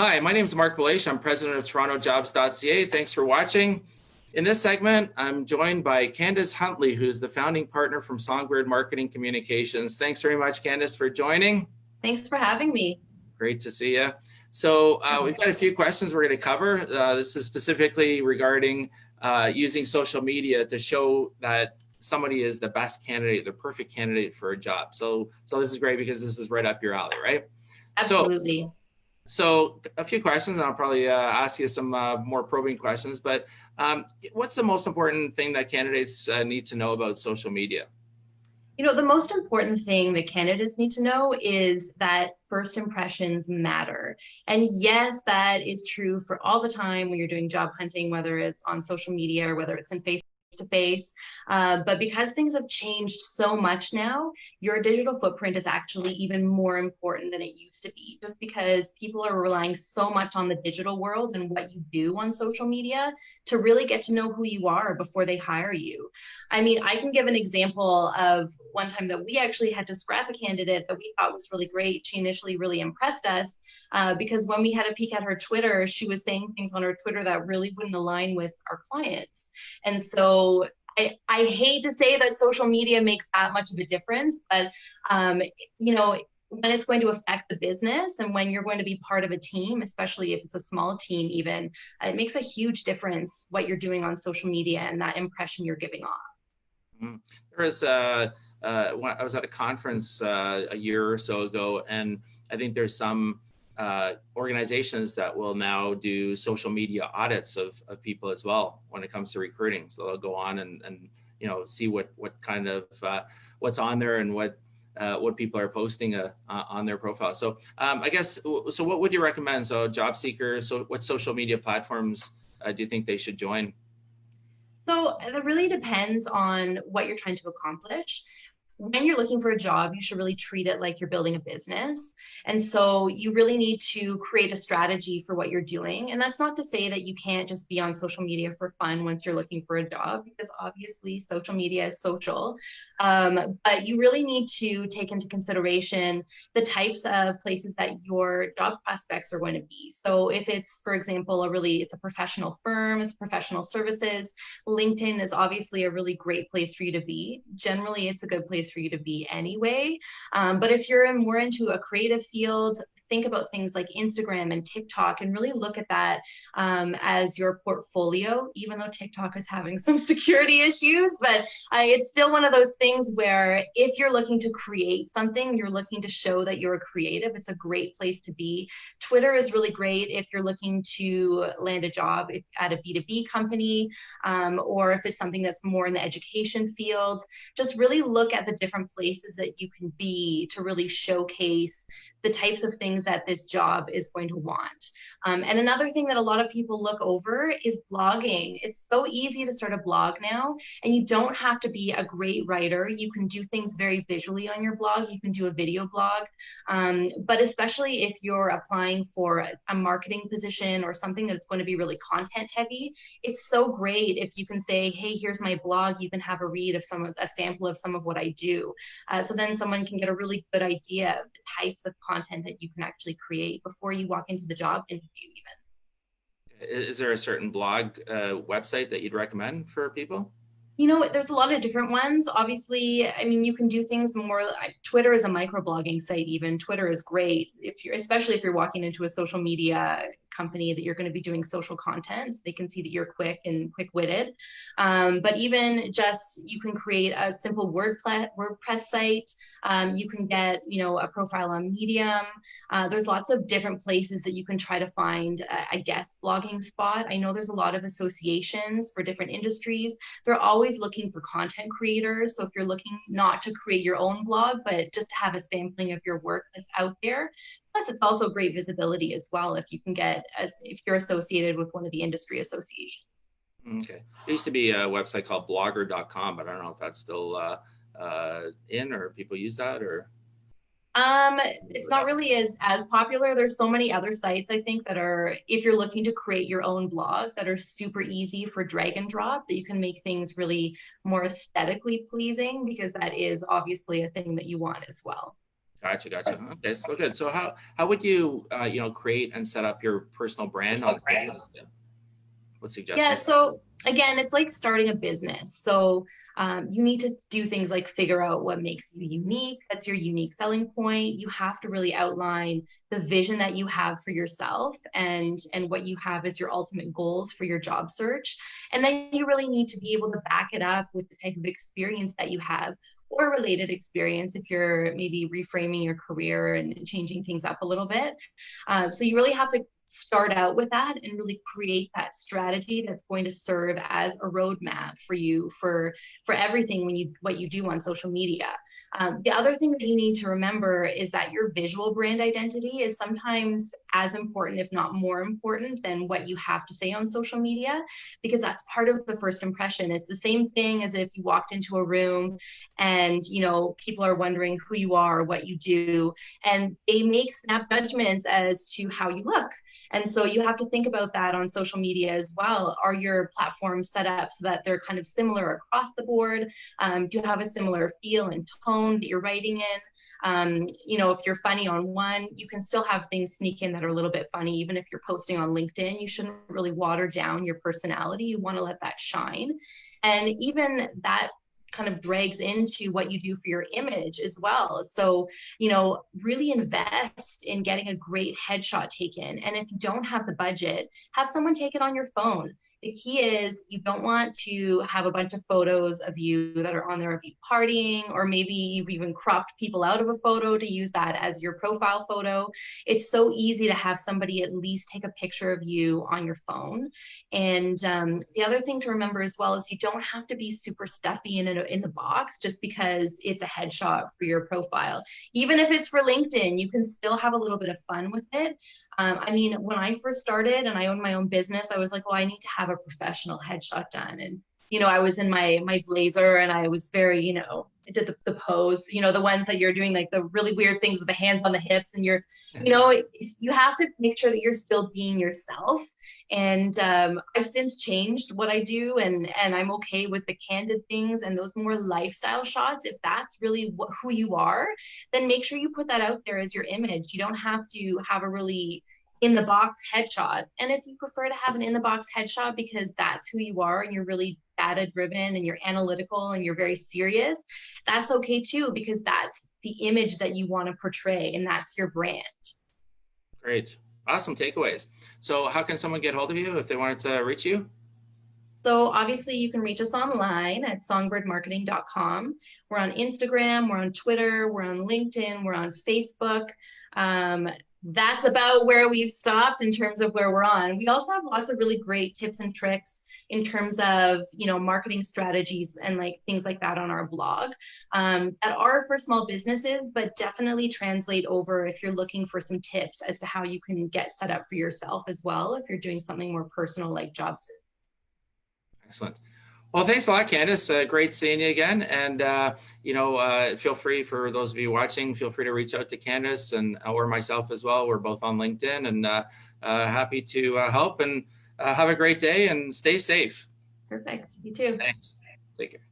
Hi, my name is Marc Belaiche. I'm president of TorontoJobs.ca. Thanks for watching. In this segment, I'm joined by Candace Huntley, who's the founding partner from Songbird Marketing Communications. Thanks very much, Candace, for joining. Thanks for having me. Great to see you. So we've got a few questions we're going to cover. This is specifically regarding using social media to show that somebody is the best candidate, the perfect candidate for a job. So this is great because this is right up your alley, right? Absolutely. So a few questions, and I'll probably ask you some more probing questions, but what's the most important thing that candidates need to know about social media? The most important thing that candidates need to know is that first impressions matter. And yes, that is true for all the time when you're doing job hunting, whether it's on social media or whether it's in face to face. But because things have changed so much now, your digital footprint is actually even more important than it used to be, just because people are relying so much on the digital world and what you do on social media to really get to know who you are before they hire you. I mean, I can give an example of one time that we actually had to scrap a candidate that we thought was really great. She initially really impressed us because when we had a peek at her Twitter, she was saying things on her Twitter that really wouldn't align with our clients. And so I hate to say that social media makes that much of a difference, but when it's going to affect the business and when you're going to be part of a team, especially if it's a small team even, it makes a huge difference what you're doing on social media and that impression you're giving off. There was I was at a conference a year or so ago, and I think there's some organizations that will now do social media audits of people as well when it comes to recruiting. So they'll go on and see what kind of what's on there and what people are posting on their profile. So I guess, so what would you recommend? So job seekers, so what social media platforms do you think they should join? So it really depends on what you're trying to accomplish. When you're looking for a job, you should really treat it like you're building a business. And so you really need to create a strategy for what you're doing. And that's not to say that you can't just be on social media for fun once you're looking for a job, because obviously social media is social. But you really need to take into consideration the types of places that your job prospects are going to be. So if it's, for example, it's a professional firm, it's professional services, LinkedIn is obviously a really great place for you to be. Generally, it's a good place for you to be anyway. But if you're more into a creative field, think about things like Instagram and TikTok and really look at that as your portfolio, even though TikTok is having some security issues. But it's still one of those things where if you're looking to create something, you're looking to show that you're a creative, it's a great place to be. Twitter is really great if you're looking to land a job at a B2B company, or if it's something that's more in the education field. Just really look at the different places that you can be to really showcase the types of things that this job is going to want. And another thing that a lot of people look over is blogging. It's so easy to start a blog now, and you don't have to be a great writer. You can do things very visually on your blog. You can do a video blog, but especially if you're applying for a marketing position or something that's going to be really content heavy, it's so great if you can say, hey, here's my blog. You can have a read of a sample of some of what I do. So then someone can get a really good idea of the types of content that you can actually create before you walk into the job interview even. Is there a certain blog website that you'd recommend for people? There's a lot of different ones. Obviously, I mean, you can do things more. Twitter is a microblogging site even. Twitter is great especially if you're walking into a social media company that you're going to be doing social content. So they can see that you're quick-witted. But even just, you can create a simple WordPress site. You can get, a profile on Medium. There's lots of different places that you can try to find a guest blogging spot. I know there's a lot of associations for different industries. They're always looking for content creators. So if you're looking not to create your own blog, but just to have a sampling of your work that's out there. Plus, it's also great visibility as well if you can if you're associated with one of the industry associations. Okay. There used to be a website called blogger.com, but I don't know if that's still in or people use that or. It's not really as popular. There's so many other sites, I think, that are, if you're looking to create your own blog, that are super easy for drag and drop, that you can make things really more aesthetically pleasing, because that is obviously a thing that you want as well. Gotcha. Okay, so good. So how would you create and set up your personal brand on social media? What Yeah, suggestions? so again, it's like starting a business. So you need to do things like figure out what makes you unique. That's your unique selling point. You have to really outline the vision that you have for yourself and what you have as your ultimate goals for your job search. And then you really need to be able to back it up with the type of experience that you have or related experience if you're maybe reframing your career and changing things up a little bit. So you really have to start out with that and really create that strategy that's going to serve as a roadmap for you for everything when you what you do on social media. The other thing that you need to remember is that your visual brand identity is sometimes as important, if not more important, than what you have to say on social media, because that's part of the first impression. It's the same thing as if you walked into a room and people are wondering who you are, what you do, and they make snap judgments as to how you look. And so you have to think about that on social media as well. Are your platforms set up so that they're kind of similar across the board? Do you have a similar feel and tone that you're writing in? If you're funny on one, you can still have things sneak in that are a little bit funny. Even if you're posting on LinkedIn, you shouldn't really water down your personality. You want to let that shine. And even that kind of drags into what you do for your image as well. So, really invest in getting a great headshot taken. And if you don't have the budget, have someone take it on your phone. The key is you don't want to have a bunch of photos of you that are on there of you partying, or maybe you've even cropped people out of a photo to use that as your profile photo. It's so easy to have somebody at least take a picture of you on your phone. And the other thing to remember as well is you don't have to be super stuffy in the box just because it's a headshot for your profile. Even if it's for LinkedIn, you can still have a little bit of fun with it. When I first started and I owned my own business, I was like, well, I need to have a professional headshot done. And, I was in my blazer and I was very, I did the pose, the ones that you're doing, like the really weird things with the hands on the hips and you have to make sure that you're still being yourself. And I've since changed what I do, and I'm okay with the candid things and those more lifestyle shots. If that's really who you are, then make sure you put that out there as your image. You don't have to have a really in the box headshot. And if you prefer to have an in the box headshot because that's who you are and you're really data driven and you're analytical and you're very serious, that's okay too, because that's the image that you want to portray and that's your brand. Great. Awesome takeaways. So how can someone get hold of you if they wanted to reach you? So obviously you can reach us online at songbirdmarketing.com. We're on Instagram, we're on Twitter, we're on LinkedIn, we're on Facebook. That's about where we've stopped in terms of where we're on. We also have lots of really great tips and tricks in terms of, marketing strategies and like things like that on our blog that are for small businesses, but definitely translate over if you're looking for some tips as to how you can get set up for yourself as well if you're doing something more personal like job search. Excellent. Well, thanks a lot, Candace. Great seeing you again. And, feel free, for those of you watching, feel free to reach out to Candace and or myself as well. We're both on LinkedIn, and happy to help, and have a great day and stay safe. Perfect. You too. Thanks. Take care.